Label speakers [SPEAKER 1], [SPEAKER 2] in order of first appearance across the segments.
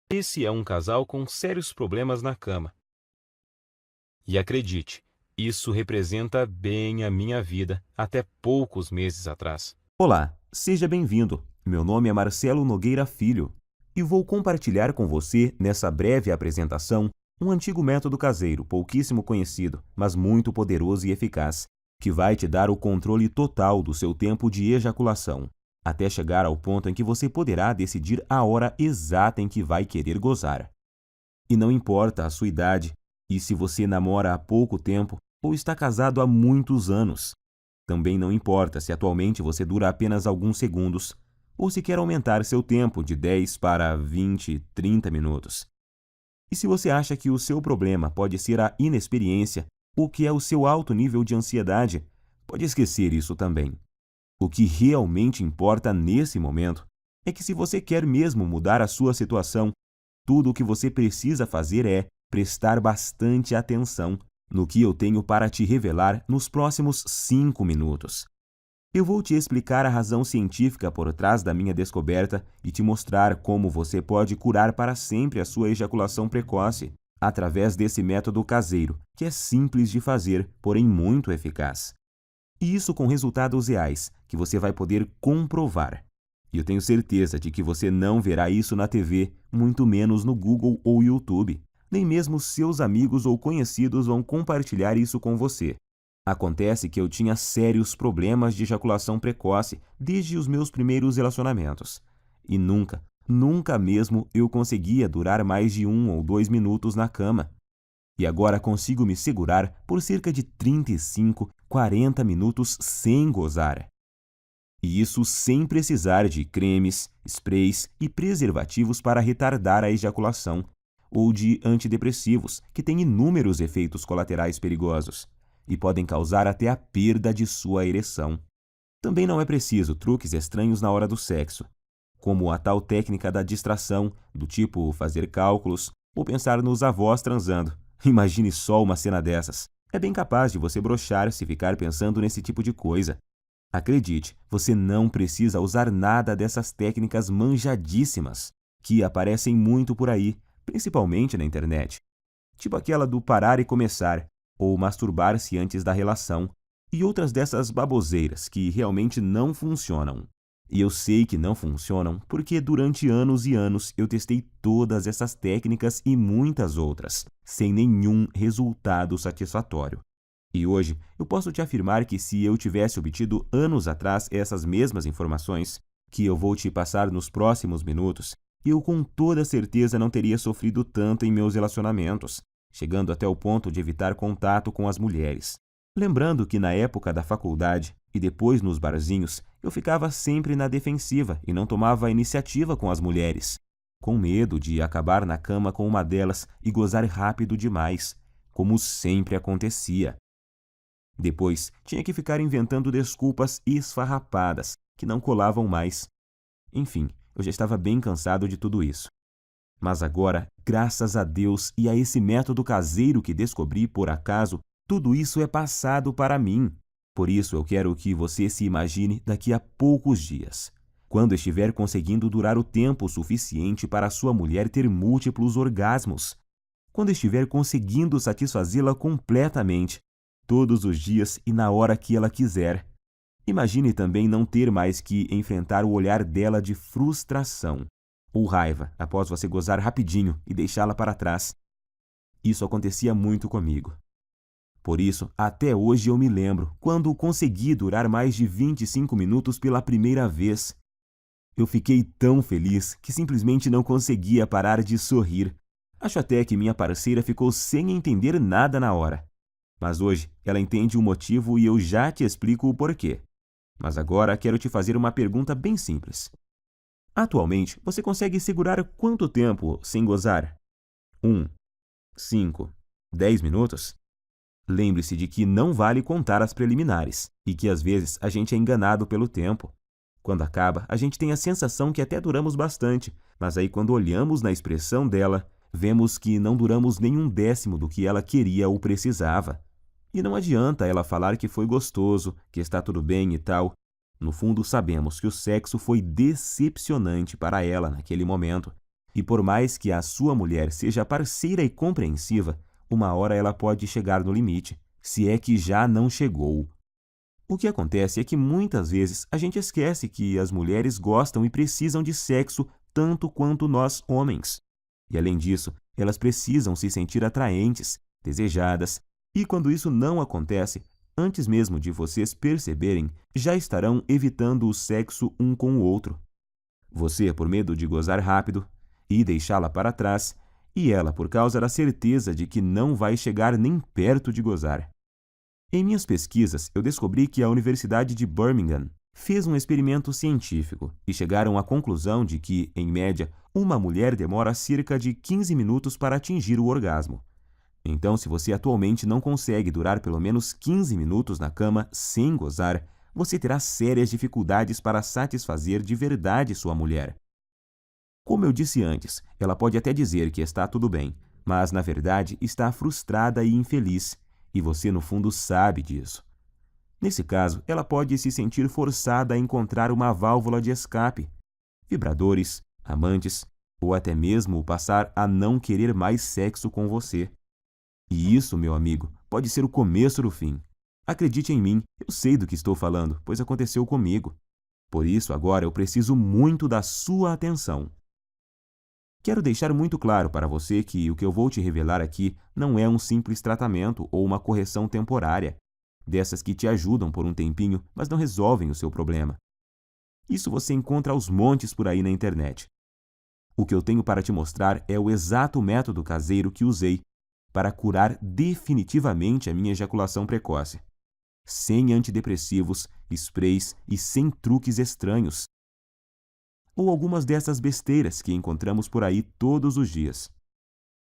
[SPEAKER 1] Esse é um casal com sérios problemas na cama. E acredite, isso representa bem a minha vida até poucos meses atrás.
[SPEAKER 2] Olá, seja bem-vindo. Meu nome é Marcelo Nogueira Filho e vou compartilhar com você, nessa breve apresentação, um antigo método caseiro, pouquíssimo conhecido, mas muito poderoso e eficaz, que vai te dar o controle total do seu tempo de ejaculação, até chegar ao ponto em que você poderá decidir a hora exata em que vai querer gozar. E não importa a sua idade, e se você namora há pouco tempo ou está casado há muitos anos. Também não importa se atualmente você dura apenas alguns segundos, ou se quer aumentar seu tempo de 10 para 20, 30 minutos. E se você acha que o seu problema pode ser a inexperiência, ou que é o seu alto nível de ansiedade, pode esquecer isso também. O que realmente importa nesse momento é que, se você quer mesmo mudar a sua situação, tudo o que você precisa fazer é prestar bastante atenção no que eu tenho para te revelar nos próximos 5 minutos. Eu vou te explicar a razão científica por trás da minha descoberta e te mostrar como você pode curar para sempre a sua ejaculação precoce através desse método caseiro, que é simples de fazer, porém muito eficaz. E isso com resultados reais, que você vai poder comprovar. E eu tenho certeza de que você não verá isso na TV, muito menos no Google ou YouTube. Nem mesmo seus amigos ou conhecidos vão compartilhar isso com você. Acontece que eu tinha sérios problemas de ejaculação precoce desde os meus primeiros relacionamentos. E nunca mesmo eu conseguia durar mais de 1 ou 2 minutos na cama. E agora consigo me segurar por cerca de 35, 40 minutos sem gozar. E isso sem precisar de cremes, sprays e preservativos para retardar a ejaculação, ou de antidepressivos, que têm inúmeros efeitos colaterais perigosos e podem causar até a perda de sua ereção. Também não é preciso truques estranhos na hora do sexo, como a tal técnica da distração, do tipo fazer cálculos ou pensar nos avós transando. Imagine só uma cena dessas. É bem capaz de você broxar se ficar pensando nesse tipo de coisa. Acredite, você não precisa usar nada dessas técnicas manjadíssimas, que aparecem muito por aí, principalmente na internet. Tipo aquela do parar e começar, ou masturbar-se antes da relação, e outras dessas baboseiras que realmente não funcionam. E eu sei que não funcionam porque durante anos e anos eu testei todas essas técnicas e muitas outras, sem nenhum resultado satisfatório. E hoje eu posso te afirmar que, se eu tivesse obtido anos atrás essas mesmas informações, que eu vou te passar nos próximos minutos, eu com toda certeza não teria sofrido tanto em meus relacionamentos, chegando até o ponto de evitar contato com as mulheres. Lembrando que na época da faculdade e depois nos barzinhos, eu ficava sempre na defensiva e não tomava iniciativa com as mulheres, com medo de acabar na cama com uma delas e gozar rápido demais, como sempre acontecia. Depois, tinha que ficar inventando desculpas esfarrapadas, que não colavam mais. Enfim, eu já estava bem cansado de tudo isso. Mas agora, graças a Deus e a esse método caseiro que descobri por acaso, tudo isso é passado para mim. Por isso eu quero que você se imagine daqui a poucos dias, quando estiver conseguindo durar o tempo suficiente para a sua mulher ter múltiplos orgasmos, quando estiver conseguindo satisfazê-la completamente, todos os dias e na hora que ela quiser. Imagine também não ter mais que enfrentar o olhar dela de frustração ou raiva após você gozar rapidinho e deixá-la para trás. Isso acontecia muito comigo. Por isso, até hoje eu me lembro quando consegui durar mais de 25 minutos pela primeira vez. Eu fiquei tão feliz que simplesmente não conseguia parar de sorrir. Acho até que minha parceira ficou sem entender nada na hora. Mas hoje ela entende o motivo e eu já te explico o porquê. Mas agora quero te fazer uma pergunta bem simples. Atualmente, você consegue segurar quanto tempo sem gozar? 1, 5, 10 minutos? Lembre-se de que não vale contar as preliminares e que às vezes a gente é enganado pelo tempo. Quando acaba, a gente tem a sensação que até duramos bastante, mas aí quando olhamos na expressão dela, vemos que não duramos nem 1/10 do que ela queria ou precisava. E não adianta ela falar que foi gostoso, que está tudo bem e tal. No fundo, sabemos que o sexo foi decepcionante para ela naquele momento E por mais que a sua mulher seja parceira e compreensiva, uma hora ela pode chegar no limite, se é que já não chegou. O que acontece é que muitas vezes a gente esquece que as mulheres gostam e precisam de sexo tanto quanto nós homens. E além disso, elas precisam se sentir atraentes, desejadas, e quando isso não acontece, antes mesmo de vocês perceberem, já estarão evitando o sexo um com o outro. Você por medo de gozar rápido e deixá-la para trás, e ela por causa da certeza de que não vai chegar nem perto de gozar. Em minhas pesquisas, eu descobri que a Universidade de Birmingham fez um experimento científico e chegaram à conclusão de que, em média, uma mulher demora cerca de 15 minutos para atingir o orgasmo. Então, se você atualmente não consegue durar pelo menos 15 minutos na cama sem gozar, você terá sérias dificuldades para satisfazer de verdade sua mulher. Como eu disse antes, ela pode até dizer que está tudo bem, mas na verdade está frustrada e infeliz, e você no fundo sabe disso. Nesse caso, ela pode se sentir forçada a encontrar uma válvula de escape, vibradores, amantes, ou até mesmo passar a não querer mais sexo com você. E isso, meu amigo, pode ser o começo do fim. Acredite em mim, eu sei do que estou falando, pois aconteceu comigo. Por isso, agora eu preciso muito da sua atenção. Quero deixar muito claro para você que o que eu vou te revelar aqui não é um simples tratamento ou uma correção temporária, dessas que te ajudam por um tempinho, mas não resolvem o seu problema. Isso você encontra aos montes por aí na internet. O que eu tenho para te mostrar é o exato método caseiro que usei para curar definitivamente a minha ejaculação precoce. Sem antidepressivos, sprays e sem truques estranhos. Ou algumas dessas besteiras que encontramos por aí todos os dias.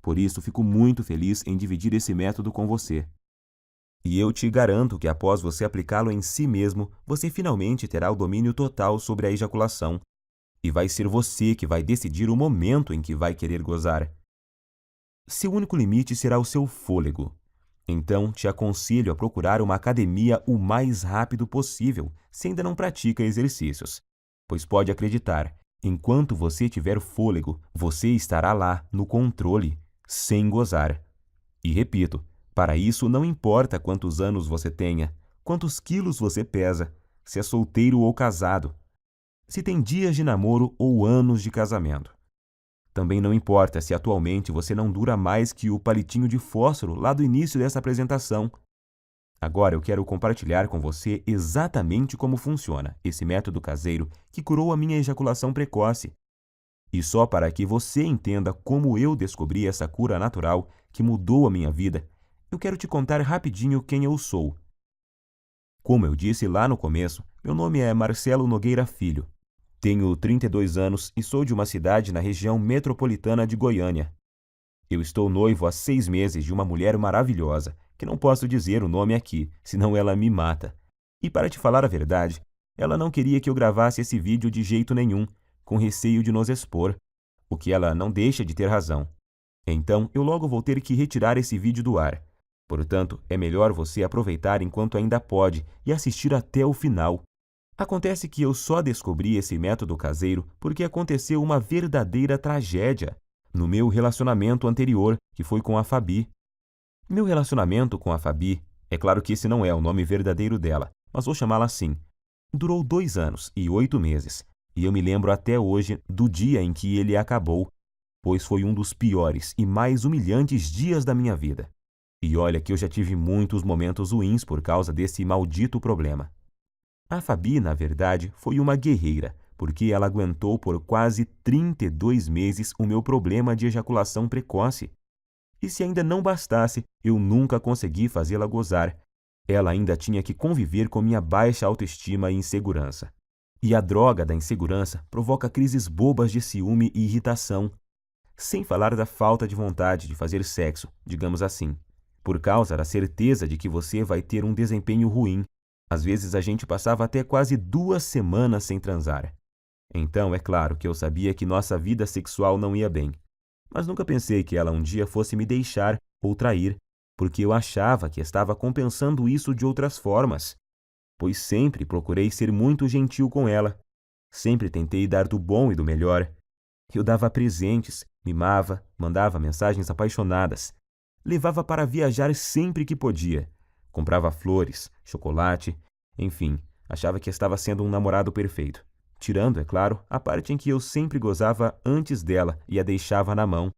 [SPEAKER 2] Por isso, fico muito feliz em dividir esse método com você. E eu te garanto que após você aplicá-lo em si mesmo, você finalmente terá o domínio total sobre a ejaculação. E vai ser você que vai decidir o momento em que vai querer gozar. Seu único limite será o seu fôlego. Então, te aconselho a procurar uma academia o mais rápido possível, se ainda não pratica exercícios. Pois pode acreditar, enquanto você tiver fôlego, você estará lá, no controle, sem gozar. E repito, para isso não importa quantos anos você tenha, quantos quilos você pesa, se é solteiro ou casado, se tem dias de namoro ou anos de casamento. Também não importa se atualmente você não dura mais que o palitinho de fósforo lá do início dessa apresentação. Agora eu quero compartilhar com você exatamente como funciona esse método caseiro que curou a minha ejaculação precoce. E só para que você entenda como eu descobri essa cura natural que mudou a minha vida, eu quero te contar rapidinho quem eu sou. Como eu disse lá no começo, meu nome é Marcelo Nogueira Filho. Tenho 32 anos e sou de uma cidade na região metropolitana de Goiânia. Eu estou noivo há 6 meses de uma mulher maravilhosa, que não posso dizer o nome aqui, senão ela me mata. E para te falar a verdade, ela não queria que eu gravasse esse vídeo de jeito nenhum, com receio de nos expor, o que ela não deixa de ter razão. Então, eu logo vou ter que retirar esse vídeo do ar. Portanto, é melhor você aproveitar enquanto ainda pode e assistir até o final. Acontece que eu só descobri esse método caseiro porque aconteceu uma verdadeira tragédia no meu relacionamento anterior, que foi com a Fabi. Meu relacionamento com a Fabi, é claro que esse não é o nome verdadeiro dela, mas vou chamá-la assim, durou 2 anos e 8 meses, e eu me lembro até hoje do dia em que ele acabou, pois foi um dos piores e mais humilhantes dias da minha vida. E olha que eu já tive muitos momentos ruins por causa desse maldito problema. A Fabi, na verdade, foi uma guerreira, porque ela aguentou por quase 32 meses o meu problema de ejaculação precoce. E se ainda não bastasse, eu nunca consegui fazê-la gozar. Ela ainda tinha que conviver com minha baixa autoestima e insegurança. E a droga da insegurança provoca crises bobas de ciúme e irritação, sem falar da falta de vontade de fazer sexo, digamos assim, por causa da certeza de que você vai ter um desempenho ruim. Às vezes a gente passava até quase 2 semanas sem transar. Então, é claro que eu sabia que nossa vida sexual não ia bem. Mas nunca pensei que ela um dia fosse me deixar ou trair, porque eu achava que estava compensando isso de outras formas. Pois sempre procurei ser muito gentil com ela. Sempre tentei dar do bom e do melhor. Eu dava presentes, Mimava, mandava mensagens apaixonadas. Levava para viajar sempre que podia. Comprava flores, chocolate, enfim, achava que estava sendo um namorado perfeito. Tirando, é claro, a parte em que eu sempre gozava antes dela e a deixava na mão.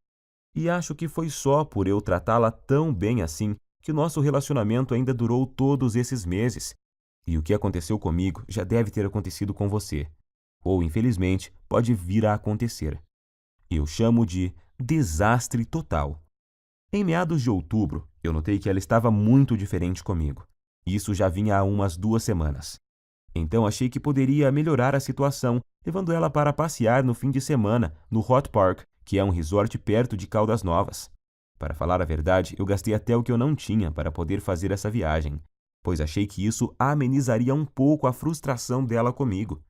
[SPEAKER 2] E acho que foi só por eu tratá-la tão bem assim que o nosso relacionamento ainda durou todos esses meses. E o que aconteceu comigo já deve ter acontecido com você. Ou, infelizmente, pode vir a acontecer. Eu chamo de desastre total. Em meados de outubro, eu notei que ela estava muito diferente comigo. Isso já vinha há umas 2 semanas. Então achei que poderia melhorar a situação, levando ela para passear no fim de semana no Hot Park, que é um resort perto de Caldas Novas. Para falar a verdade, eu gastei até o que eu não tinha para poder fazer essa viagem, pois achei que isso amenizaria um pouco a frustração dela comigo.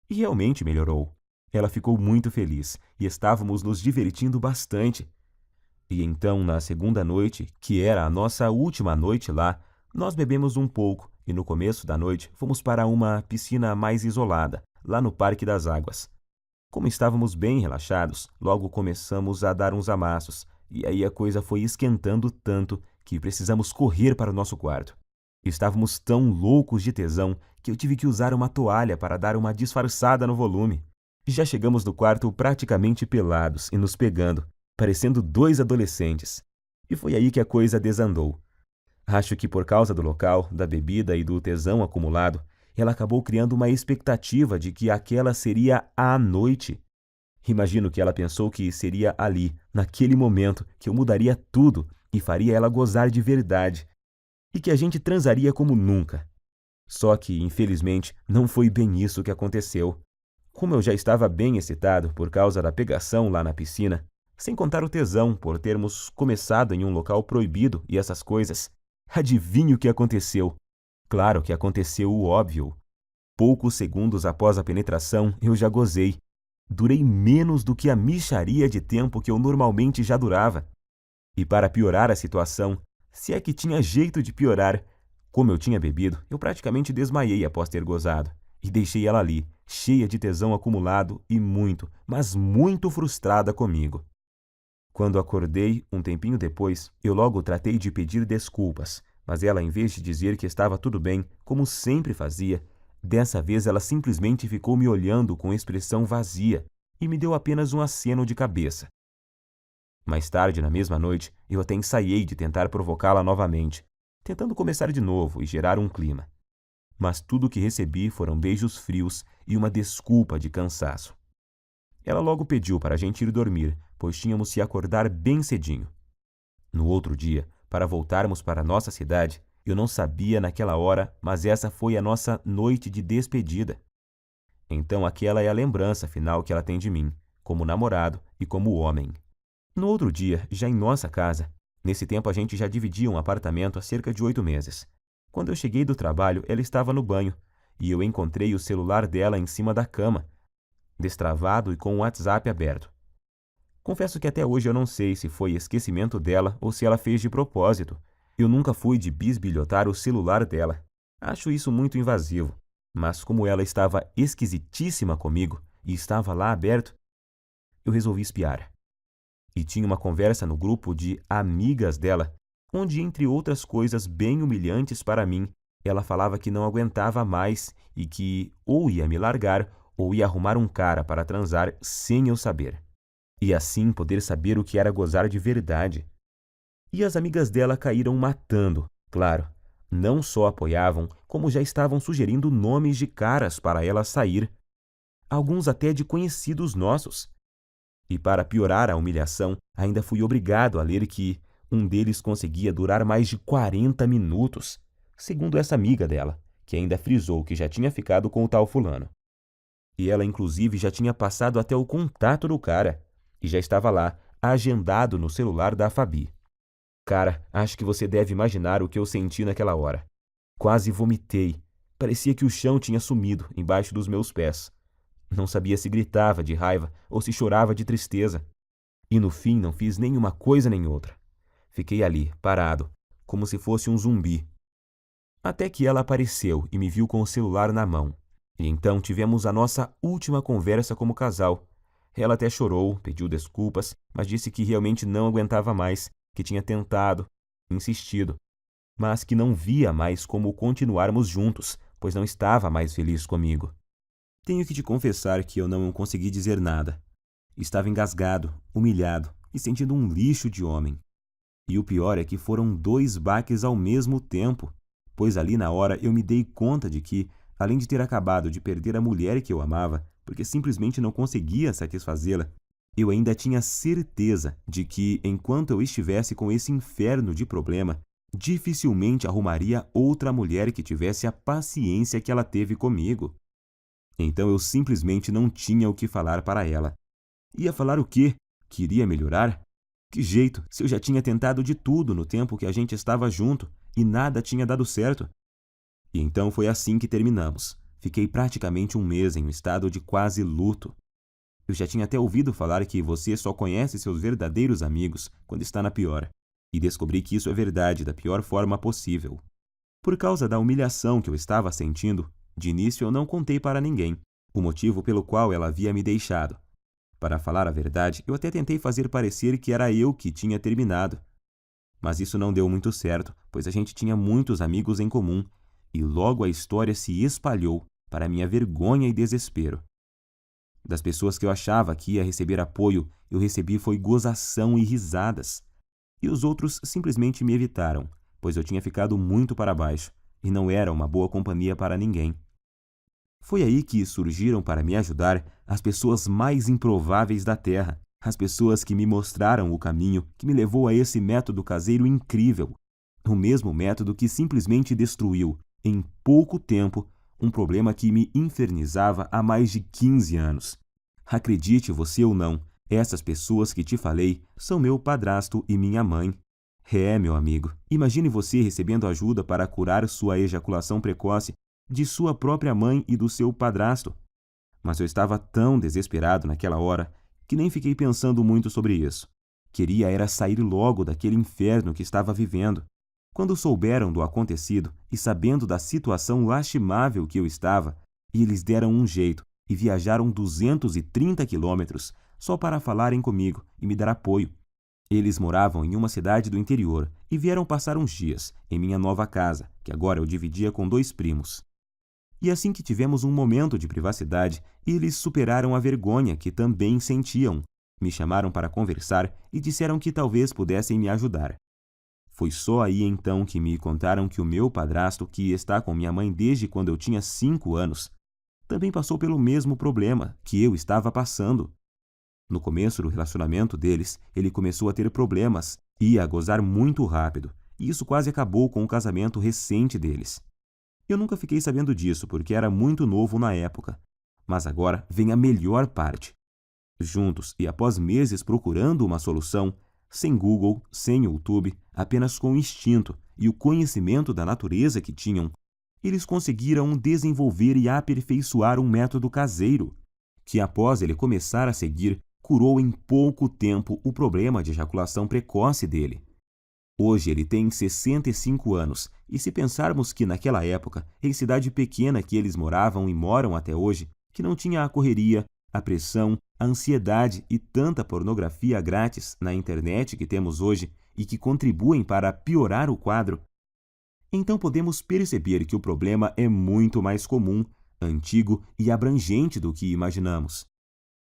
[SPEAKER 2] E realmente melhorou. Ela ficou muito feliz e estávamos nos divertindo bastante. E então, na segunda noite, que era a nossa última noite lá, nós bebemos um pouco e no começo da noite fomos para uma piscina mais isolada, lá no Parque das Águas. Como estávamos bem relaxados, logo começamos a dar uns amassos, e aí a coisa foi esquentando tanto que precisamos correr para o nosso quarto. Estávamos tão loucos de tesão que eu tive que usar uma toalha para dar uma disfarçada no volume. Já chegamos no quarto praticamente pelados e nos pegando, parecendo 2 adolescentes. E foi aí que a coisa desandou. Acho que por causa do local, da bebida e do tesão acumulado, ela acabou criando uma expectativa de que aquela seria a noite. Imagino que ela pensou que seria ali, naquele momento, que eu mudaria tudo e faria ela gozar de verdade. E que a gente transaria como nunca. Só que, infelizmente, não foi bem isso que aconteceu. Como eu já estava bem excitado por causa da pegação lá na piscina, sem contar o tesão por termos começado em um local proibido e essas coisas, adivinhe o que aconteceu? Claro que aconteceu o óbvio. Poucos segundos após a penetração, eu já gozei. Durei menos do que a mixaria de tempo que eu normalmente já durava. E para piorar a situação, se é que tinha jeito de piorar, como eu tinha bebido, eu praticamente desmaiei após ter gozado. E deixei ela ali, cheia de tesão acumulado e muito, mas muito frustrada comigo. Quando acordei, um tempinho depois, eu logo tratei de pedir desculpas, mas ela, em vez de dizer que estava tudo bem, como sempre fazia, dessa vez ela simplesmente ficou me olhando com expressão vazia e me deu apenas um aceno de cabeça. Mais tarde, na mesma noite, eu até ensaiei de tentar provocá-la novamente, tentando começar de novo e gerar um clima. Mas tudo o que recebi foram beijos frios e uma desculpa de cansaço. Ela logo pediu para a gente ir dormir, pois tínhamos se acordar bem cedinho. No outro dia, para voltarmos para a nossa cidade, eu não sabia naquela hora, mas essa foi a nossa noite de despedida. Então aquela é a lembrança final que ela tem de mim, como namorado e como homem. No outro dia, já em nossa casa, nesse tempo a gente já dividia um apartamento há cerca de 8 meses. Quando eu cheguei do trabalho, ela estava no banho, e eu encontrei o celular dela em cima da cama, destravado e com o WhatsApp aberto. Confesso que até hoje eu não sei se foi esquecimento dela ou se ela fez de propósito. Eu nunca fui de bisbilhotar o celular dela. Acho isso muito invasivo. Mas como ela estava esquisitíssima comigo e estava lá aberto, eu resolvi espiar. E tinha uma conversa no grupo de amigas dela, onde, entre outras coisas bem humilhantes para mim, ela falava que não aguentava mais e que ou ia me largar ou ia arrumar um cara para transar sem eu saber. E assim poder saber o que era gozar de verdade. E as amigas dela caíram matando, claro. Não só apoiavam, como já estavam sugerindo nomes de caras para ela sair. Alguns até de conhecidos nossos. E para piorar a humilhação, ainda fui obrigado a ler que um deles conseguia durar mais de 40 minutos, segundo essa amiga dela, que ainda frisou que já tinha ficado com o tal fulano. E ela, inclusive, já tinha passado até o contato do cara, e já estava lá, agendado no celular da Fabi. Cara, acho que você deve imaginar o que eu senti naquela hora. Quase vomitei. Parecia que o chão tinha sumido embaixo dos meus pés. Não sabia se gritava de raiva ou se chorava de tristeza. E no fim não fiz nem uma coisa nem outra. Fiquei ali, parado, como se fosse um zumbi. Até que ela apareceu e me viu com o celular na mão. E então tivemos a nossa última conversa como casal. Ela até chorou, pediu desculpas, mas disse que realmente não aguentava mais, que tinha tentado, insistido, mas que não via mais como continuarmos juntos, pois não estava mais feliz comigo. Tenho que te confessar que eu não consegui dizer nada. Estava engasgado, humilhado e sentindo um lixo de homem. E o pior é que foram 2 baques ao mesmo tempo, pois ali na hora eu me dei conta de que, além de ter acabado de perder a mulher que eu amava, porque simplesmente não conseguia satisfazê-la, eu ainda tinha certeza de que, enquanto eu estivesse com esse inferno de problema, dificilmente arrumaria outra mulher que tivesse a paciência que ela teve comigo. Então eu simplesmente não tinha o que falar para ela. Ia falar o quê? Que iria melhorar? Que jeito, se eu já tinha tentado de tudo no tempo que a gente estava junto e nada tinha dado certo? E então foi assim que terminamos. Fiquei praticamente um mês em um estado de quase luto. Eu já tinha até ouvido falar que você só conhece seus verdadeiros amigos quando está na pior. E descobri que isso é verdade da pior forma possível. Por causa da humilhação que eu estava sentindo, de início eu não contei para ninguém o motivo pelo qual ela havia me deixado. Para falar a verdade, eu até tentei fazer parecer que era eu que tinha terminado. Mas isso não deu muito certo, pois a gente tinha muitos amigos em comum, e logo a história se espalhou, para minha vergonha e desespero. Das pessoas que eu achava que ia receber apoio, eu recebi foi gozação e risadas. E os outros simplesmente me evitaram, pois eu tinha ficado muito para baixo, e não era uma boa companhia para ninguém. Foi aí que surgiram para me ajudar as pessoas mais improváveis da Terra, as pessoas que me mostraram o caminho que me levou a esse método caseiro incrível, o mesmo método que simplesmente destruiu, em pouco tempo, um problema que me infernizava há mais de 15 anos. Acredite você ou não, essas pessoas que te falei são meu padrasto e minha mãe. Meu amigo, imagine você recebendo ajuda para curar sua ejaculação precoce de sua própria mãe e do seu padrasto. Mas eu estava tão desesperado naquela hora que nem fiquei pensando muito sobre isso. Queria era sair logo daquele inferno que estava vivendo. Quando souberam do acontecido e sabendo da situação lastimável que eu estava, eles deram um jeito e viajaram 230 quilômetros só para falarem comigo e me dar apoio. Eles moravam em uma cidade do interior e vieram passar uns dias em minha nova casa, que agora eu dividia com 2 primos. E assim que tivemos um momento de privacidade, eles superaram a vergonha que também sentiam. Me chamaram para conversar e disseram que talvez pudessem me ajudar. Foi só aí então que me contaram que o meu padrasto, que está com minha mãe desde quando eu tinha 5 anos, também passou pelo mesmo problema que eu estava passando. No começo do relacionamento deles, ele começou a ter problemas e a gozar muito rápido, e isso quase acabou com o casamento recente deles. Eu nunca fiquei sabendo disso porque era muito novo na época, mas agora vem a melhor parte. Juntos e após meses procurando uma solução, sem Google, sem YouTube, apenas com o instinto e o conhecimento da natureza que tinham, eles conseguiram desenvolver e aperfeiçoar um método caseiro, que após ele começar a seguir, curou em pouco tempo o problema de ejaculação precoce dele. Hoje ele tem 65 anos, e se pensarmos que naquela época, em cidade pequena que eles moravam e moram até hoje, que não tinha a correria, a pressão, a ansiedade e tanta pornografia grátis na internet que temos hoje e que contribuem para piorar o quadro, então podemos perceber que o problema é muito mais comum, antigo e abrangente do que imaginamos.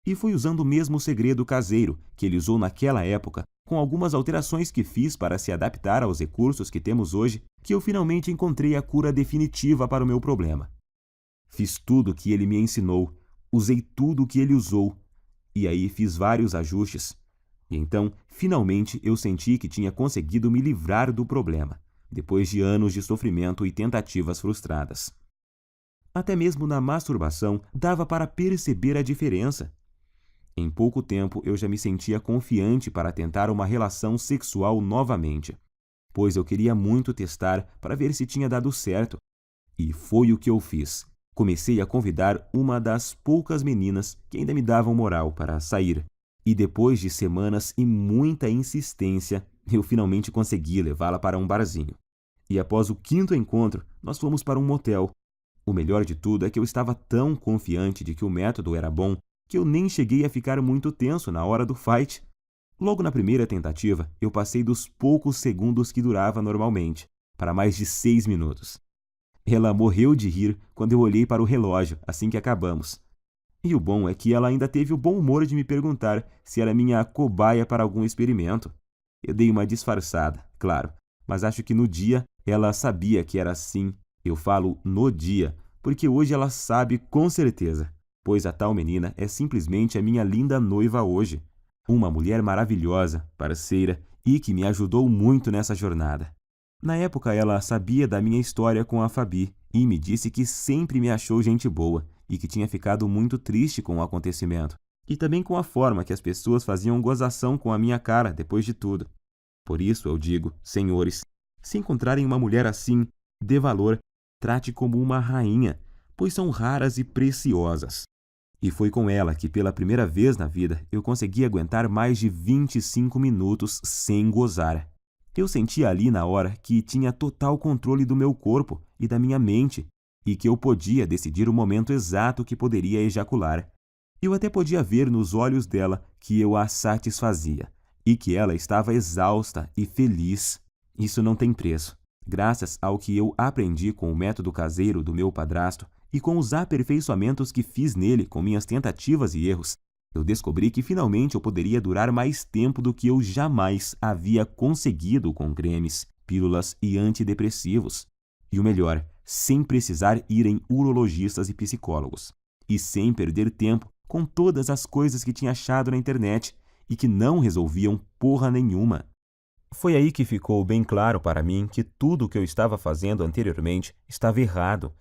[SPEAKER 2] E foi usando o mesmo segredo caseiro que ele usou naquela época, com algumas alterações que fiz para se adaptar aos recursos que temos hoje, que eu finalmente encontrei a cura definitiva para o meu problema. Fiz tudo o que ele me ensinou, usei tudo o que ele usou, e aí fiz vários ajustes. E então, finalmente, eu senti que tinha conseguido me livrar do problema, depois de anos de sofrimento e tentativas frustradas. Até mesmo na masturbação dava para perceber a diferença. Em pouco tempo eu já me sentia confiante para tentar uma relação sexual novamente, pois eu queria muito testar para ver se tinha dado certo. E foi o que eu fiz. Comecei a convidar uma das poucas meninas que ainda me davam moral para sair. E depois de semanas e muita insistência, eu finalmente consegui levá-la para um barzinho. E após o 5º encontro, nós fomos para um motel. O melhor de tudo é que eu estava tão confiante de que o método era bom que eu nem cheguei a ficar muito tenso na hora do fight. Logo na primeira tentativa, eu passei dos poucos segundos que durava normalmente, para mais de 6 minutos. Ela morreu de rir quando eu olhei para o relógio assim que acabamos. E o bom é que ela ainda teve o bom humor de me perguntar se era minha cobaia para algum experimento. Eu dei uma disfarçada, claro, mas acho que no dia ela sabia que era assim. Eu falo no dia, porque hoje ela sabe com certeza, pois a tal menina é simplesmente a minha linda noiva hoje. Uma mulher maravilhosa, parceira e que me ajudou muito nessa jornada. Na época ela sabia da minha história com a Fabi e me disse que sempre me achou gente boa e que tinha ficado muito triste com o acontecimento. E também com a forma que as pessoas faziam gozação com a minha cara depois de tudo. Por isso eu digo, senhores, se encontrarem uma mulher assim, dê valor, trate como uma rainha, pois são raras e preciosas. E foi com ela que pela primeira vez na vida eu consegui aguentar mais de 25 minutos sem gozar. Eu sentia ali na hora que tinha total controle do meu corpo e da minha mente e que eu podia decidir o momento exato que poderia ejacular. Eu até podia ver nos olhos dela que eu a satisfazia e que ela estava exausta e feliz. Isso não tem preço. Graças ao que eu aprendi com o método caseiro do meu padrasto e com os aperfeiçoamentos que fiz nele com minhas tentativas e erros, eu descobri que finalmente eu poderia durar mais tempo do que eu jamais havia conseguido com cremes, pílulas e antidepressivos. E o melhor, sem precisar ir em urologistas e psicólogos. E sem perder tempo com todas as coisas que tinha achado na internet e que não resolviam porra nenhuma. Foi aí que ficou bem claro para mim que tudo o que eu estava fazendo anteriormente estava errado.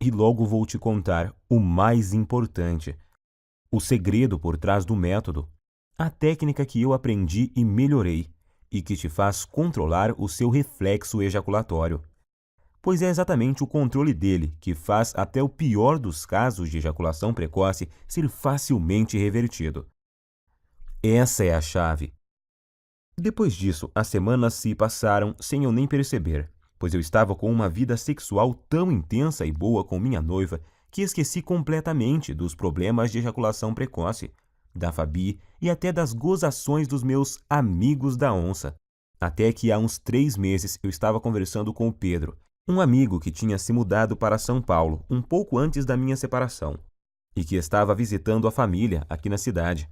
[SPEAKER 2] E logo vou te contar o mais importante. O segredo por trás do método, a técnica que eu aprendi e melhorei, e que te faz controlar o seu reflexo ejaculatório. Pois é exatamente o controle dele que faz até o pior dos casos de ejaculação precoce ser facilmente revertido. Essa é a chave. Depois disso, as semanas se passaram sem eu nem perceber, pois eu estava com uma vida sexual tão intensa e boa com minha noiva que esqueci completamente dos problemas de ejaculação precoce, da Fabi e até das gozações dos meus amigos da onça. Até que há uns 3 meses eu estava conversando com o Pedro, um amigo que tinha se mudado para São Paulo um pouco antes da minha separação, e que estava visitando a família aqui na cidade.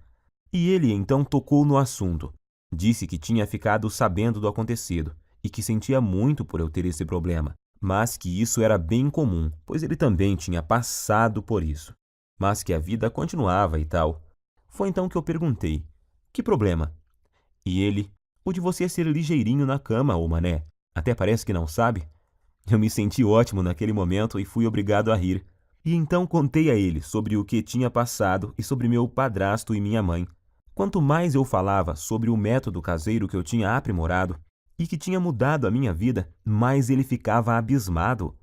[SPEAKER 2] E ele então tocou no assunto. Disse que tinha ficado sabendo do acontecido e que sentia muito por eu ter esse problema, mas que isso era bem comum, pois ele também tinha passado por isso, mas que a vida continuava e tal. Foi então que eu perguntei, que problema? E ele, o de você ser ligeirinho na cama, ô mané, até parece que não sabe. Eu me senti ótimo naquele momento e fui obrigado a rir. E então contei a ele sobre o que tinha passado e sobre meu padrasto e minha mãe. Quanto mais eu falava sobre o método caseiro que eu tinha aprimorado e que tinha mudado a minha vida, mais ele ficava abismado.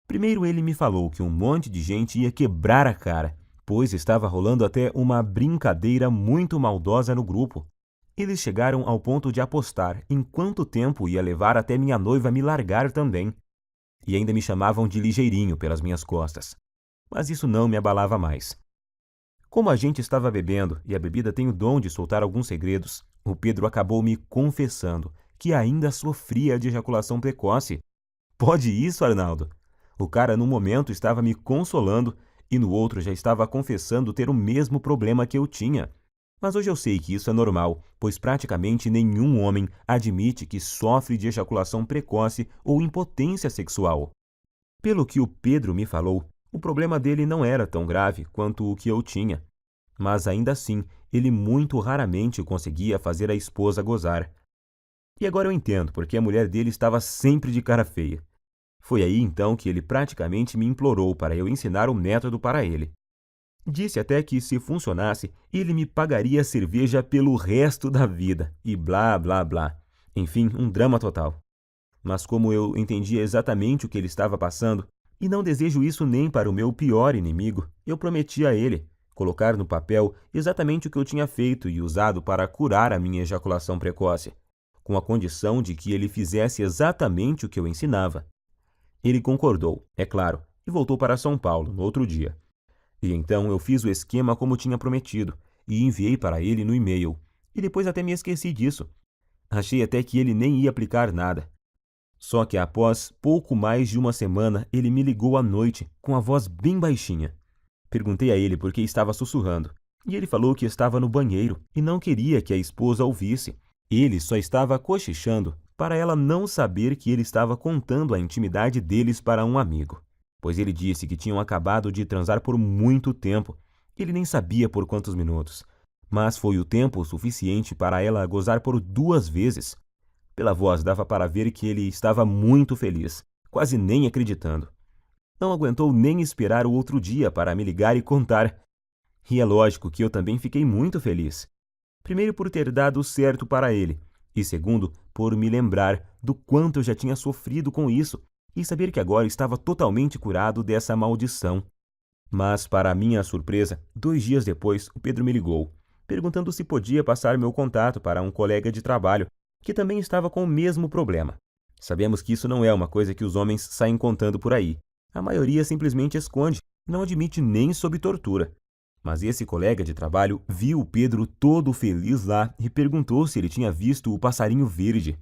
[SPEAKER 2] Primeiro ele me falou que um monte de gente ia quebrar a cara, pois estava rolando até uma brincadeira muito maldosa no grupo. Eles chegaram ao ponto de apostar em quanto tempo ia levar até minha noiva me largar também. E ainda me chamavam de ligeirinho pelas minhas costas. Mas isso não me abalava mais. Como a gente estava bebendo e a bebida tem o dom de soltar alguns segredos, o Pedro acabou me confessando que ainda sofria de ejaculação precoce. Pode isso, Arnaldo? O cara num momento estava me consolando e no outro já estava confessando ter o mesmo problema que eu tinha. Mas hoje eu sei que isso é normal, pois praticamente nenhum homem admite que sofre de ejaculação precoce ou impotência sexual. Pelo que o Pedro me falou, o problema dele não era tão grave quanto o que eu tinha. Mas ainda assim, ele muito raramente conseguia fazer a esposa gozar. E agora eu entendo porque a mulher dele estava sempre de cara feia. Foi aí então que ele praticamente me implorou para eu ensinar o método para ele. Disse até que, se funcionasse, ele me pagaria cerveja pelo resto da vida, e blá, blá, blá. Enfim, um drama total. Mas como eu entendia exatamente o que ele estava passando, e não desejo isso nem para o meu pior inimigo, eu prometi a ele colocar no papel exatamente o que eu tinha feito e usado para curar a minha ejaculação precoce, com a condição de que ele fizesse exatamente o que eu ensinava. Ele concordou, é claro, e voltou para São Paulo no outro dia. E então eu fiz o esquema como tinha prometido e enviei para ele no e-mail. E depois até me esqueci disso. Achei até que ele nem ia aplicar nada. Só que após pouco mais de uma semana, ele me ligou à noite, com a voz bem baixinha. Perguntei a ele por que estava sussurrando, e ele falou que estava no banheiro e não queria que a esposa ouvisse. Ele só estava cochichando para ela não saber que ele estava contando a intimidade deles para um amigo, pois ele disse que tinham acabado de transar por muito tempo. Ele nem sabia por quantos minutos, mas foi o tempo suficiente para ela gozar por 2 vezes. Pela voz dava para ver que ele estava muito feliz, quase nem acreditando. Não aguentou nem esperar o outro dia para me ligar e contar. E é lógico que eu também fiquei muito feliz. Primeiro por ter dado certo para ele, e segundo por me lembrar do quanto eu já tinha sofrido com isso e saber que agora estava totalmente curado dessa maldição. Mas, para minha surpresa, 2 dias depois, o Pedro me ligou, perguntando se podia passar meu contato para um colega de trabalho que também estava com o mesmo problema. Sabemos que isso não é uma coisa que os homens saem contando por aí. A maioria simplesmente esconde, não admite nem sob tortura. Mas esse colega de trabalho viu o Pedro todo feliz lá e perguntou se ele tinha visto o passarinho verde.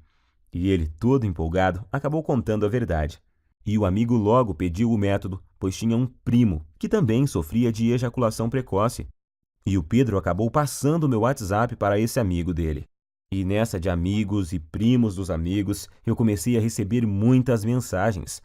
[SPEAKER 2] E ele, todo empolgado, acabou contando a verdade. E o amigo logo pediu o método, pois tinha um primo que também sofria de ejaculação precoce. E o Pedro acabou passando o meu WhatsApp para esse amigo dele. E nessa de amigos e primos dos amigos, eu comecei a receber muitas mensagens.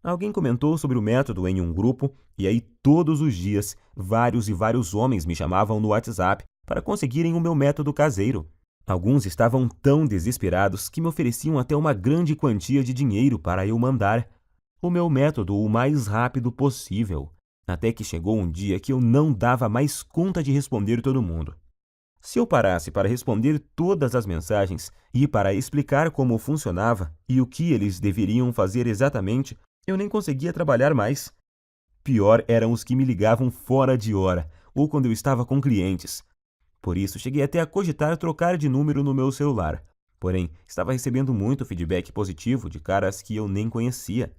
[SPEAKER 2] Alguém comentou sobre o método em um grupo, e aí todos os dias, vários e vários homens me chamavam no WhatsApp para conseguirem o meu método caseiro. Alguns estavam tão desesperados que me ofereciam até uma grande quantia de dinheiro para eu mandar o meu método o mais rápido possível, até que chegou um dia que eu não dava mais conta de responder todo mundo. Se eu parasse para responder todas as mensagens e para explicar como funcionava e o que eles deveriam fazer exatamente, eu nem conseguia trabalhar mais. Pior eram os que me ligavam fora de hora ou quando eu estava com clientes. Por isso, cheguei até a cogitar trocar de número no meu celular. Porém, estava recebendo muito feedback positivo de caras que eu nem conhecia.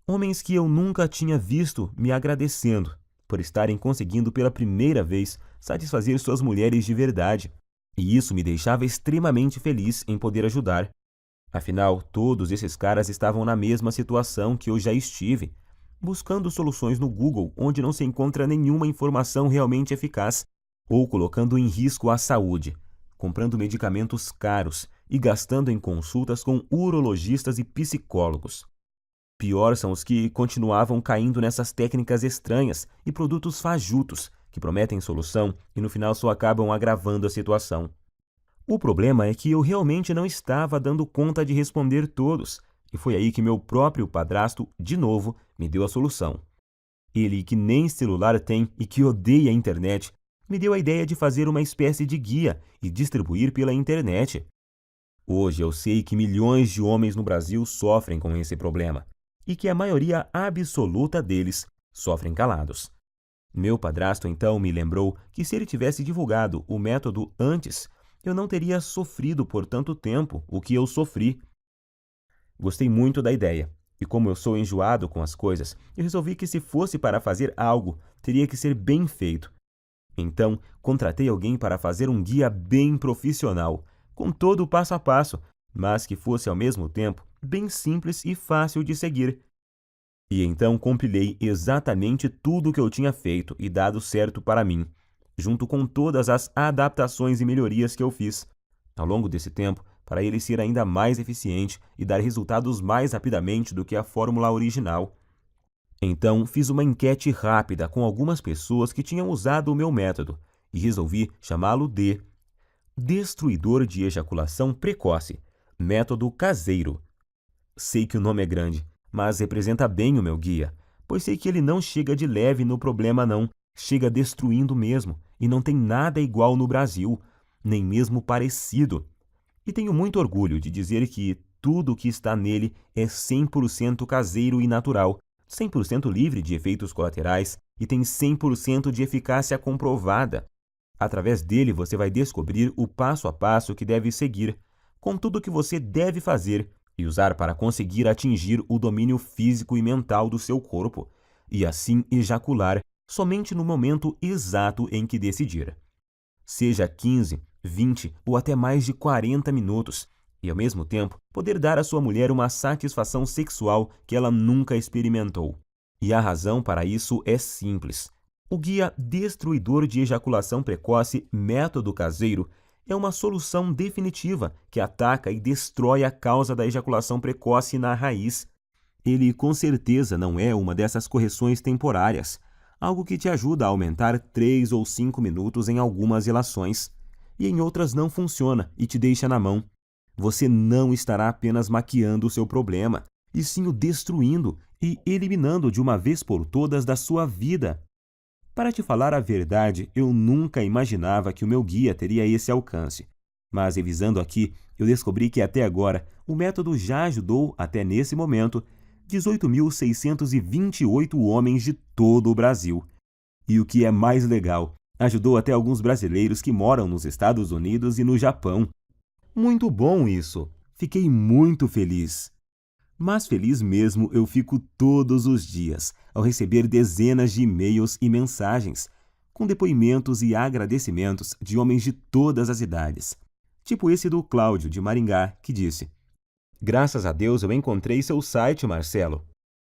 [SPEAKER 2] Homens que eu nunca tinha visto me agradecendo por estarem conseguindo pela primeira vez satisfazer suas mulheres de verdade. E isso me deixava extremamente feliz em poder ajudar. Afinal, todos esses caras estavam na mesma situação que eu já estive, buscando soluções no Google onde não se encontra nenhuma informação realmente eficaz, ou colocando em risco a saúde, comprando medicamentos caros e gastando em consultas com urologistas e psicólogos. Pior são os que continuavam caindo nessas técnicas estranhas e produtos fajutos que prometem solução e no final só acabam agravando a situação. O problema é que eu realmente não estava dando conta de responder todos, e foi aí que meu próprio padrasto, de novo, me deu a solução. Ele, que nem celular tem e que odeia a internet, me deu a ideia de fazer uma espécie de guia e distribuir pela internet. Hoje eu sei que milhões de homens no Brasil sofrem com esse problema, e que a maioria absoluta deles sofrem calados. Meu padrasto então me lembrou que se ele tivesse divulgado o método antes, eu não teria sofrido por tanto tempo o que eu sofri. Gostei muito da ideia, e como eu sou enjoado com as coisas, eu resolvi que se fosse para fazer algo, teria que ser bem feito. Então, contratei alguém para fazer um guia bem profissional, com todo o passo a passo, mas que fosse ao mesmo tempo bem simples e fácil de seguir. E então compilei exatamente tudo o que eu tinha feito e dado certo para mim, junto com todas as adaptações e melhorias que eu fiz ao longo desse tempo, para ele ser ainda mais eficiente e dar resultados mais rapidamente do que a fórmula original. Então, fiz uma enquete rápida com algumas pessoas que tinham usado o meu método e resolvi chamá-lo de Destruidor de Ejaculação Precoce, Método Caseiro. Sei que o nome é grande, mas representa bem o meu guia, pois sei que ele não chega de leve no problema não, chega destruindo mesmo, e não tem nada igual no Brasil, nem mesmo parecido. E tenho muito orgulho de dizer que tudo o que está nele é 100% caseiro e natural, 100% livre de efeitos colaterais e tem 100% de eficácia comprovada. Através dele você vai descobrir o passo a passo que deve seguir, com tudo o que você deve fazer e usar para conseguir atingir o domínio físico e mental do seu corpo, e assim ejacular somente no momento exato em que decidir. Seja 15, 20 ou até mais de 40 minutos, e ao mesmo tempo poder dar à sua mulher uma satisfação sexual que ela nunca experimentou. E a razão para isso é simples. O guia destruidor de ejaculação precoce Método Caseiro é uma solução definitiva que ataca e destrói a causa da ejaculação precoce na raiz. Ele com certeza não é uma dessas correções temporárias, algo que te ajuda a aumentar 3 ou 5 minutos em algumas relações, e em outras não funciona e te deixa na mão. Você não estará apenas maquiando o seu problema, e sim o destruindo e eliminando de uma vez por todas da sua vida. Para te falar a verdade, eu nunca imaginava que o meu guia teria esse alcance. Mas revisando aqui, eu descobri que até agora o método já ajudou, até nesse momento, 18.628 homens de todo o Brasil. E o que é mais legal, ajudou até alguns brasileiros que moram nos Estados Unidos e no Japão. Muito bom isso! Fiquei muito feliz. Mas feliz mesmo eu fico todos os dias ao receber dezenas de e-mails e mensagens, com depoimentos e agradecimentos de homens de todas as idades. Tipo esse do Cláudio, de Maringá, que disse: "Graças a Deus eu encontrei seu site, Marcelo.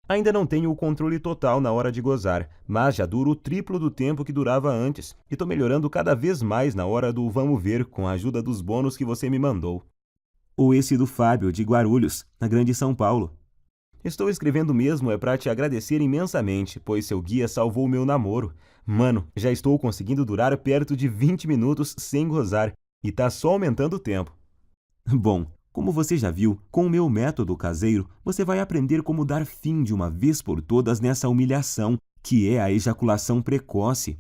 [SPEAKER 2] Ainda não tenho o controle total na hora de gozar, mas já duro o triplo do tempo que durava antes e estou melhorando cada vez mais na hora do vamos ver com a ajuda dos bônus que você me mandou." Ou esse do Fábio, de Guarulhos, na Grande São Paulo. "Estou escrevendo mesmo para te agradecer imensamente, pois seu guia salvou meu namoro. Mano, já estou conseguindo durar perto de 20 minutos sem gozar e tá só aumentando o tempo." Bom, como você já viu, com o meu método caseiro, você vai aprender como dar fim de uma vez por todas nessa humilhação, que é a ejaculação precoce.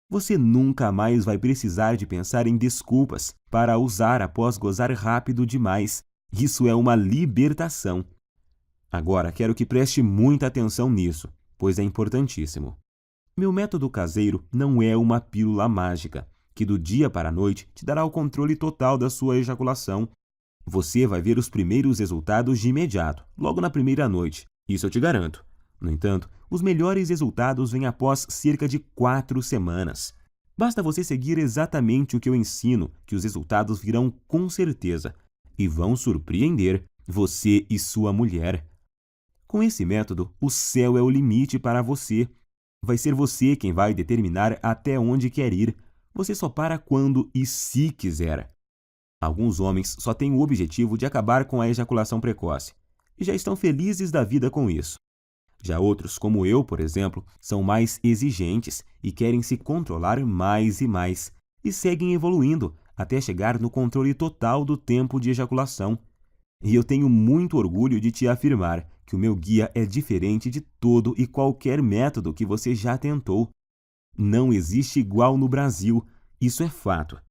[SPEAKER 2] Você nunca mais vai precisar de pensar em desculpas para usar após gozar rápido demais. Isso é uma libertação. Agora, quero que preste muita atenção nisso, pois é importantíssimo. Meu método caseiro não é uma pílula mágica, que do dia para a noite te dará o controle total da sua ejaculação. Você vai ver os primeiros resultados de imediato, logo na primeira noite. Isso eu te garanto. No entanto, os melhores resultados vêm após cerca de 4 semanas. Basta você seguir exatamente o que eu ensino, que os resultados virão com certeza e vão surpreender você e sua mulher. Com esse método, o céu é o limite para você. Vai ser você quem vai determinar até onde quer ir. Você só para quando e se quiser. Alguns homens só têm o objetivo de acabar com a ejaculação precoce e já estão felizes da vida com isso. Já outros, como eu, por exemplo, são mais exigentes e querem se controlar mais e seguem evoluindo até chegar no controle total do tempo de ejaculação. E eu tenho muito orgulho de te afirmar que o meu guia é diferente de todo e qualquer método que você já tentou. Não existe igual no Brasil, isso é fato.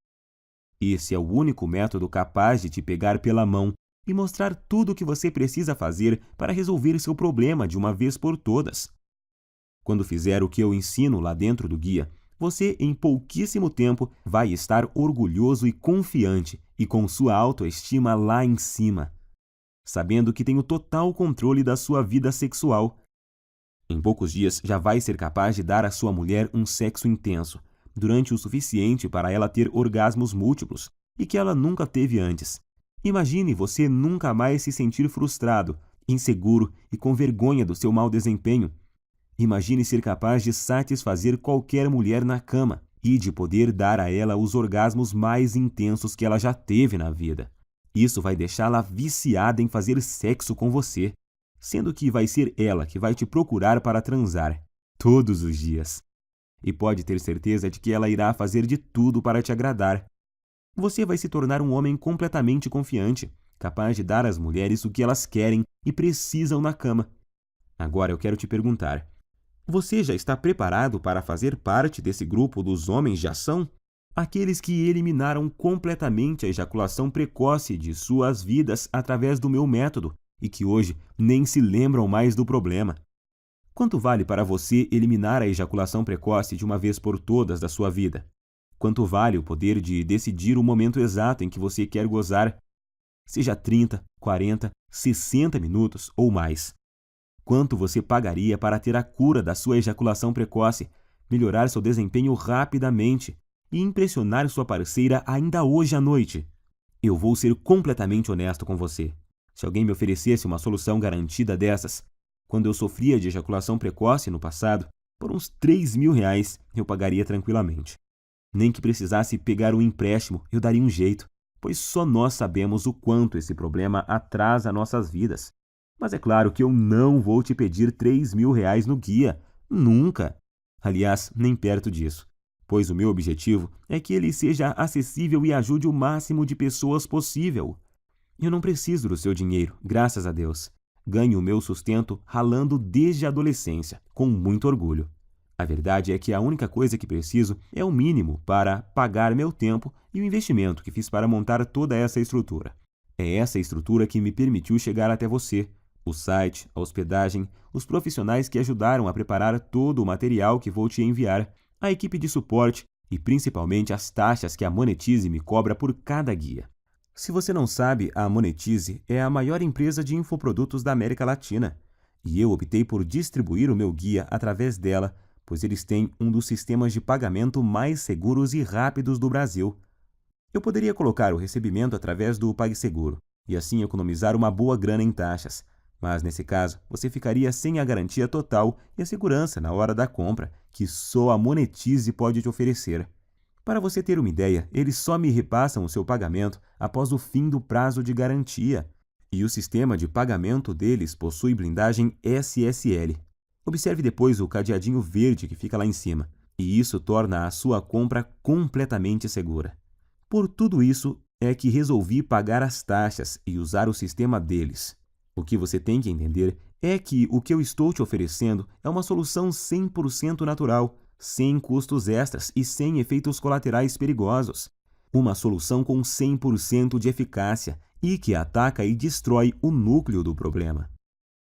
[SPEAKER 2] Esse é o único método capaz de te pegar pela mão e mostrar tudo o que você precisa fazer para resolver seu problema de uma vez por todas. Quando fizer o que eu ensino lá dentro do guia, você em pouquíssimo tempo vai estar orgulhoso e confiante e com sua autoestima lá em cima, sabendo que tem o total controle da sua vida sexual. Em poucos dias já vai ser capaz de dar à sua mulher um sexo intenso, durante o suficiente para ela ter orgasmos múltiplos e que ela nunca teve antes. Imagine você nunca mais se sentir frustrado, inseguro e com vergonha do seu mau desempenho. Imagine ser capaz de satisfazer qualquer mulher na cama e de poder dar a ela os orgasmos mais intensos que ela já teve na vida. Isso vai deixá-la viciada em fazer sexo com você, sendo que vai ser ela que vai te procurar para transar, todos os dias. E pode ter certeza de que ela irá fazer de tudo para te agradar. Você vai se tornar um homem completamente confiante, capaz de dar às mulheres o que elas querem e precisam na cama. Agora eu quero te perguntar: você já está preparado para fazer parte desse grupo dos homens de ação? Aqueles que eliminaram completamente a ejaculação precoce de suas vidas através do meu método e que hoje nem se lembram mais do problema. Quanto vale para você eliminar a ejaculação precoce de uma vez por todas da sua vida? Quanto vale o poder de decidir o momento exato em que você quer gozar? Seja 30, 40, 60 minutos ou mais. Quanto você pagaria para ter a cura da sua ejaculação precoce, melhorar seu desempenho rapidamente e impressionar sua parceira ainda hoje à noite. Eu vou ser completamente honesto com você. Se alguém me oferecesse uma solução garantida dessas, quando eu sofria de ejaculação precoce no passado, por uns R$ 3.000 eu pagaria tranquilamente. Nem que precisasse pegar um empréstimo, eu daria um jeito, pois só nós sabemos o quanto esse problema atrasa nossas vidas. Mas é claro que eu não vou te pedir R$ 3.000 no guia. Nunca! Aliás, nem perto disso, pois o meu objetivo é que ele seja acessível e ajude o máximo de pessoas possível. Eu não preciso do seu dinheiro, graças a Deus. Ganho o meu sustento ralando desde a adolescência, com muito orgulho. A verdade é que a única coisa que preciso é o mínimo para pagar meu tempo e o investimento que fiz para montar toda essa estrutura. É essa estrutura que me permitiu chegar até você. O site, a hospedagem, os profissionais que ajudaram a preparar todo o material que vou te enviar, a equipe de suporte e principalmente as taxas que a Monetize me cobra por cada guia. Se você não sabe, a Monetize é a maior empresa de infoprodutos da América Latina e eu optei por distribuir o meu guia através dela, pois eles têm um dos sistemas de pagamento mais seguros e rápidos do Brasil. Eu poderia colocar o recebimento através do PagSeguro e assim economizar uma boa grana em taxas, mas nesse caso você ficaria sem a garantia total e a segurança na hora da compra, que só a Monetize pode te oferecer. Para você ter uma ideia, eles só me repassam o seu pagamento após o fim do prazo de garantia. E o sistema de pagamento deles possui blindagem SSL. Observe depois o cadeadinho verde que fica lá em cima, e isso torna a sua compra completamente segura. Por tudo isso é que resolvi pagar as taxas e usar o sistema deles. O que você tem que entender é que o que eu estou te oferecendo é uma solução 100% natural, sem custos extras e sem efeitos colaterais perigosos. Uma solução com 100% de eficácia e que ataca e destrói o núcleo do problema.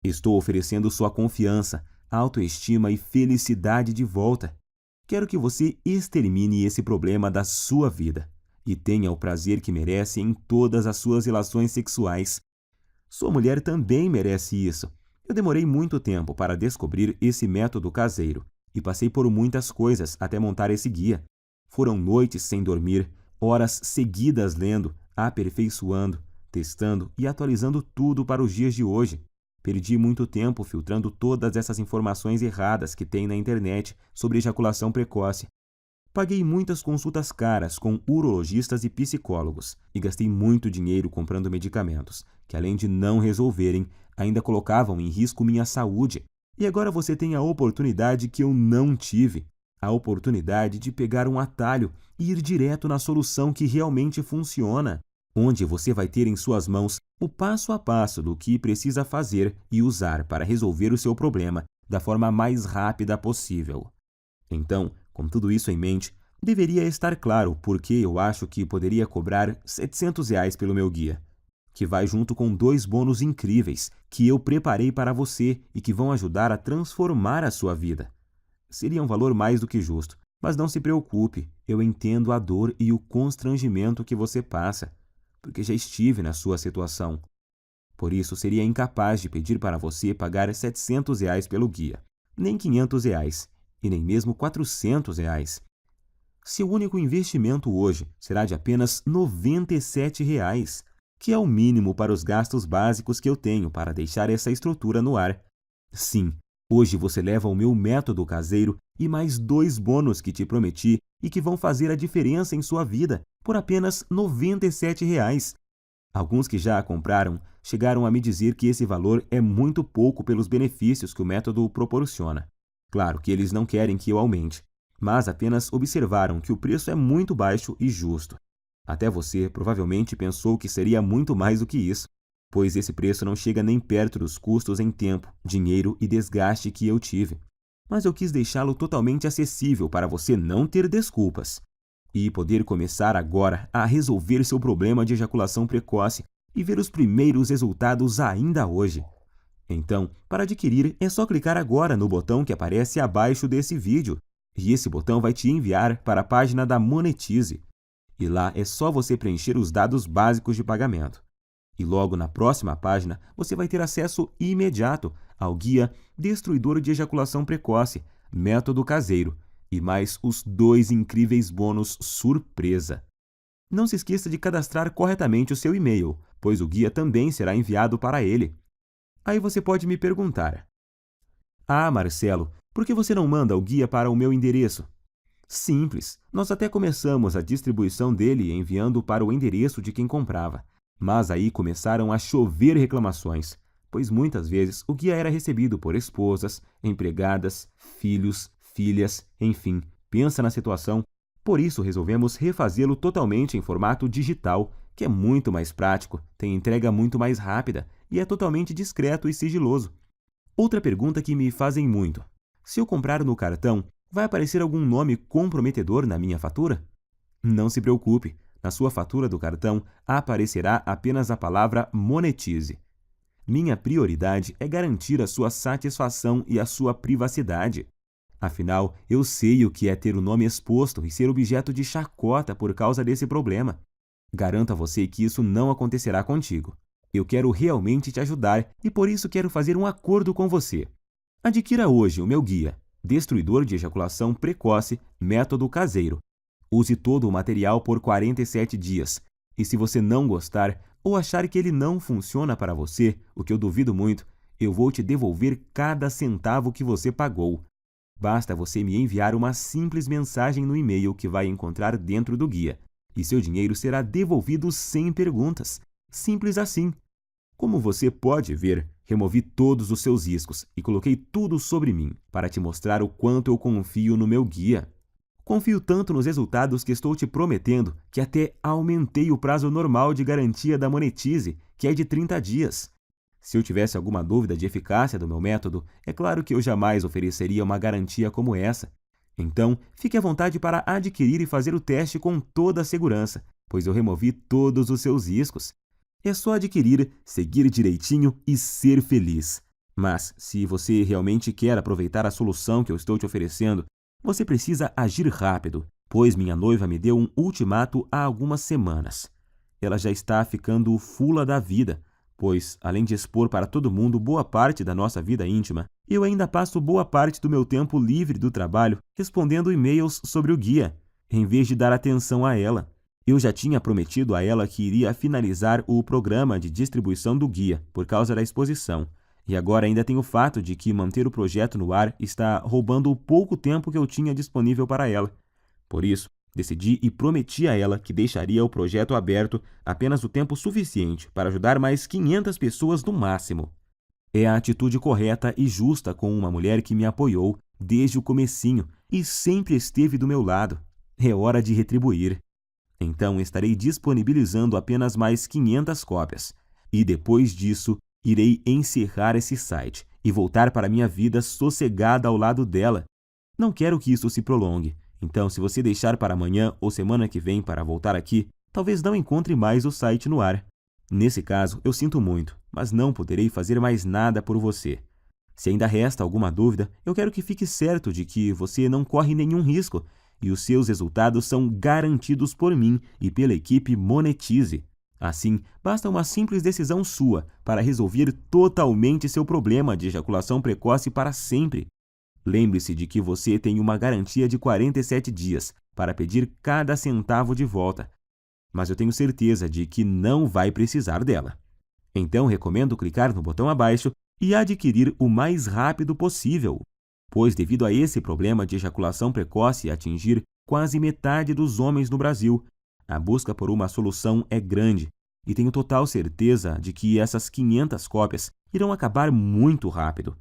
[SPEAKER 2] Estou oferecendo sua confiança, autoestima e felicidade de volta. Quero que você extermine esse problema da sua vida e tenha o prazer que merece em todas as suas relações sexuais. Sua mulher também merece isso. Eu demorei muito tempo para descobrir esse método caseiro e passei por muitas coisas até montar esse guia. Foram noites sem dormir, horas seguidas lendo, aperfeiçoando, testando e atualizando tudo para os dias de hoje. Perdi muito tempo filtrando todas essas informações erradas que tem na internet sobre ejaculação precoce. Paguei muitas consultas caras com urologistas e psicólogos e gastei muito dinheiro comprando medicamentos, que além de não resolverem, ainda colocavam em risco minha saúde. E agora você tem a oportunidade que eu não tive, a oportunidade de pegar um atalho e ir direto na solução que realmente funciona, onde você vai ter em suas mãos o passo a passo do que precisa fazer e usar para resolver o seu problema da forma mais rápida possível. Então, com tudo isso em mente, deveria estar claro por que eu acho que poderia cobrar R$ 700 pelo meu guia, que vai junto com 2 bônus incríveis que eu preparei para você e que vão ajudar a transformar a sua vida. Seria um valor mais do que justo, mas não se preocupe, eu entendo a dor e o constrangimento que você passa, porque já estive na sua situação. Por isso, seria incapaz de pedir para você pagar R$ 700 pelo guia, nem R$ 500 e nem mesmo R$ 400. Seu único investimento hoje será de apenas R$ 97, que é o mínimo para os gastos básicos que eu tenho para deixar essa estrutura no ar. Sim, hoje você leva o meu método caseiro e mais 2 bônus que te prometi e que vão fazer a diferença em sua vida por apenas R$ 97. Alguns que já a compraram chegaram a me dizer que esse valor é muito pouco pelos benefícios que o método proporciona. Claro que eles não querem que eu aumente, mas apenas observaram que o preço é muito baixo e justo. Até você provavelmente pensou que seria muito mais do que isso, pois esse preço não chega nem perto dos custos em tempo, dinheiro e desgaste que eu tive. Mas eu quis deixá-lo totalmente acessível para você não ter desculpas e poder começar agora a resolver seu problema de ejaculação precoce e ver os primeiros resultados ainda hoje. Então, para adquirir, é só clicar agora no botão que aparece abaixo desse vídeo, e esse botão vai te enviar para a página da Monetize. E lá é só você preencher os dados básicos de pagamento. E logo na próxima página, você vai ter acesso imediato ao guia Destruidor de Ejaculação Precoce, Método Caseiro, e mais os 2 incríveis bônus surpresa. Não se esqueça de cadastrar corretamente o seu e-mail, pois o guia também será enviado para ele. Aí você pode me perguntar: Ah, Marcelo, por que você não manda o guia para o meu endereço? Simples, nós até começamos a distribuição dele enviando para o endereço de quem comprava. Mas aí começaram a chover reclamações, pois muitas vezes o guia era recebido por esposas, empregadas, filhos, filhas, enfim, pensa na situação. Por isso resolvemos refazê-lo totalmente em formato digital, que é muito mais prático, tem entrega muito mais rápida e é totalmente discreto e sigiloso. Outra pergunta que me fazem muito: se eu comprar no cartão, vai aparecer algum nome comprometedor na minha fatura? Não se preocupe, na sua fatura do cartão aparecerá apenas a palavra monetize. Minha prioridade é garantir a sua satisfação e a sua privacidade. Afinal, eu sei o que é ter o nome exposto e ser objeto de chacota por causa desse problema. Garanto a você que isso não acontecerá contigo. Eu quero realmente te ajudar e por isso quero fazer um acordo com você. Adquira hoje o meu guia, Destruidor de Ejaculação Precoce, Método Caseiro. Use todo o material por 47 dias. E se você não gostar ou achar que ele não funciona para você, o que eu duvido muito, eu vou te devolver cada centavo que você pagou. Basta você me enviar uma simples mensagem no e-mail que vai encontrar dentro do guia, e seu dinheiro será devolvido sem perguntas. Simples assim. Como você pode ver, removi todos os seus riscos e coloquei tudo sobre mim para te mostrar o quanto eu confio no meu guia. Confio tanto nos resultados que estou te prometendo que até aumentei o prazo normal de garantia da Monetize, que é de 30 dias. Se eu tivesse alguma dúvida de eficácia do meu método, é claro que eu jamais ofereceria uma garantia como essa. Então, fique à vontade para adquirir e fazer o teste com toda a segurança, pois eu removi todos os seus riscos. É só adquirir, seguir direitinho e ser feliz. Mas, se você realmente quer aproveitar a solução que eu estou te oferecendo, você precisa agir rápido, pois minha noiva me deu um ultimato há algumas semanas. Ela já está ficando fula da vida, pois, além de expor para todo mundo boa parte da nossa vida íntima, eu ainda passo boa parte do meu tempo livre do trabalho respondendo e-mails sobre o guia, em vez de dar atenção a ela. Eu já tinha prometido a ela que iria finalizar o programa de distribuição do guia por causa da exposição. E agora ainda tem o fato de que manter o projeto no ar está roubando o pouco tempo que eu tinha disponível para ela. Por isso, decidi e prometi a ela que deixaria o projeto aberto apenas o tempo suficiente para ajudar mais 500 pessoas no máximo. É a atitude correta e justa com uma mulher que me apoiou desde o comecinho e sempre esteve do meu lado. É hora de retribuir. Então estarei disponibilizando apenas mais 500 cópias. E depois disso, irei encerrar esse site e voltar para minha vida sossegada ao lado dela. Não quero que isso se prolongue. Então, se você deixar para amanhã ou semana que vem para voltar aqui, talvez não encontre mais o site no ar. Nesse caso, eu sinto muito, mas não poderei fazer mais nada por você. Se ainda resta alguma dúvida, eu quero que fique certo de que você não corre nenhum risco e os seus resultados são garantidos por mim e pela equipe Monetize. Assim, basta uma simples decisão sua para resolver totalmente seu problema de ejaculação precoce para sempre. Lembre-se de que você tem uma garantia de 47 dias para pedir cada centavo de volta, mas eu tenho certeza de que não vai precisar dela. Então, recomendo clicar no botão abaixo e adquirir o mais rápido possível, pois devido a esse problema de ejaculação precoce atingir quase metade dos homens no Brasil, a busca por uma solução é grande e tenho total certeza de que essas 500 cópias irão acabar muito rápido.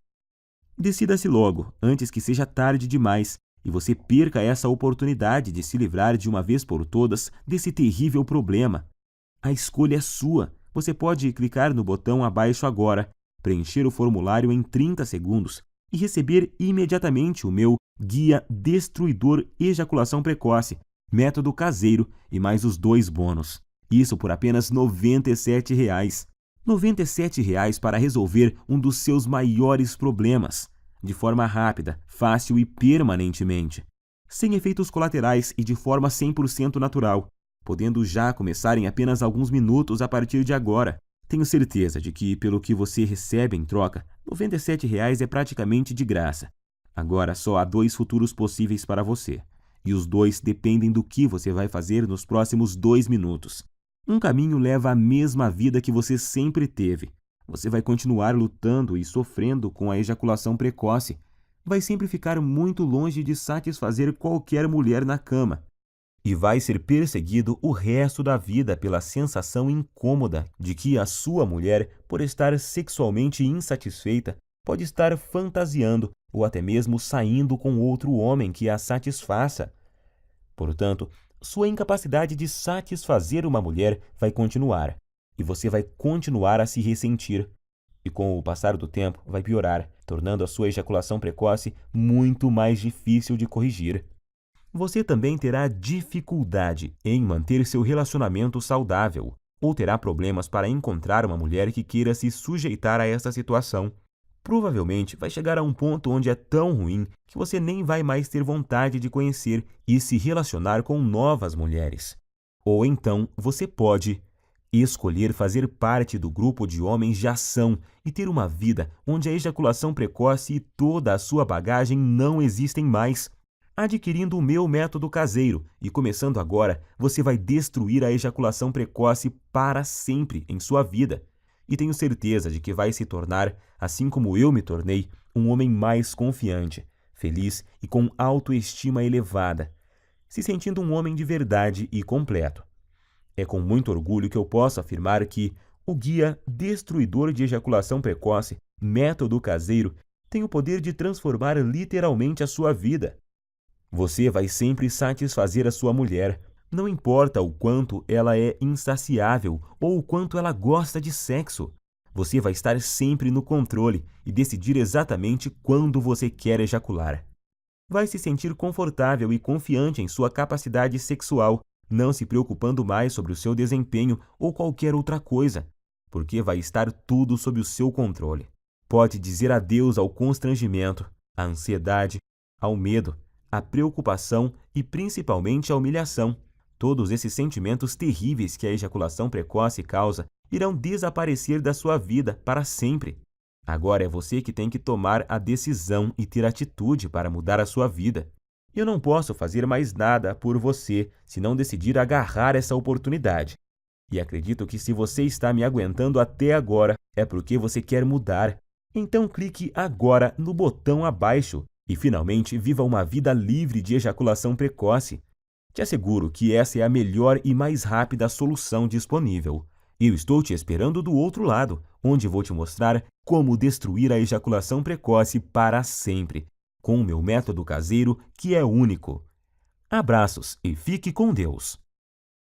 [SPEAKER 2] Decida-se logo, antes que seja tarde demais e você perca essa oportunidade de se livrar de uma vez por todas desse terrível problema. A escolha é sua. Você pode clicar no botão abaixo agora, preencher o formulário em 30 segundos e receber imediatamente o meu Guia Destruidor Ejaculação Precoce, Método Caseiro e mais os 2 bônus. Isso por apenas R$ 97. R$ 97 para resolver um dos seus maiores problemas, de forma rápida, fácil e permanentemente, sem efeitos colaterais e de forma 100% natural, podendo já começar em apenas alguns minutos a partir de agora. Tenho certeza de que, pelo que você recebe em troca, R$ 97 é praticamente de graça. Agora só há 2 futuros possíveis para você, e os 2 dependem do que você vai fazer nos próximos 2 minutos. Um caminho leva à mesma vida que você sempre teve. Você vai continuar lutando e sofrendo com a ejaculação precoce. Vai sempre ficar muito longe de satisfazer qualquer mulher na cama. E vai ser perseguido o resto da vida pela sensação incômoda de que a sua mulher, por estar sexualmente insatisfeita, pode estar fantasiando ou até mesmo saindo com outro homem que a satisfaça. Portanto, sua incapacidade de satisfazer uma mulher vai continuar, e você vai continuar a se ressentir. E com o passar do tempo, vai piorar, tornando a sua ejaculação precoce muito mais difícil de corrigir. Você também terá dificuldade em manter seu relacionamento saudável, ou terá problemas para encontrar uma mulher que queira se sujeitar a essa situação. Provavelmente vai chegar a um ponto onde é tão ruim que você nem vai mais ter vontade de conhecer e se relacionar com novas mulheres. Ou então você pode escolher fazer parte do grupo de homens de ação e ter uma vida onde a ejaculação precoce e toda a sua bagagem não existem mais. Adquirindo o meu método caseiro e começando agora, você vai destruir a ejaculação precoce para sempre em sua vida. E tenho certeza de que vai se tornar, assim como eu me tornei, um homem mais confiante, feliz e com autoestima elevada, se sentindo um homem de verdade e completo. É com muito orgulho que eu posso afirmar que o guia destruidor de ejaculação precoce, método caseiro, tem o poder de transformar literalmente a sua vida. Você vai sempre satisfazer a sua mulher, não importa o quanto ela é insaciável ou o quanto ela gosta de sexo. Você vai estar sempre no controle e decidir exatamente quando você quer ejacular. Vai se sentir confortável e confiante em sua capacidade sexual, não se preocupando mais sobre o seu desempenho ou qualquer outra coisa, porque vai estar tudo sob o seu controle. Pode dizer adeus ao constrangimento, à ansiedade, ao medo, à preocupação e principalmente à humilhação. Todos esses sentimentos terríveis que a ejaculação precoce causa irão desaparecer da sua vida para sempre. Agora é você que tem que tomar a decisão e ter atitude para mudar a sua vida. Eu não posso fazer mais nada por você se não decidir agarrar essa oportunidade. E acredito que se você está me aguentando até agora, é porque você quer mudar. Então clique agora no botão abaixo e finalmente viva uma vida livre de ejaculação precoce. Te asseguro que essa é a melhor e mais rápida solução disponível. Eu estou te esperando do outro lado, onde vou te mostrar como destruir a ejaculação precoce para sempre, com o meu método caseiro que é único. Abraços e fique com Deus!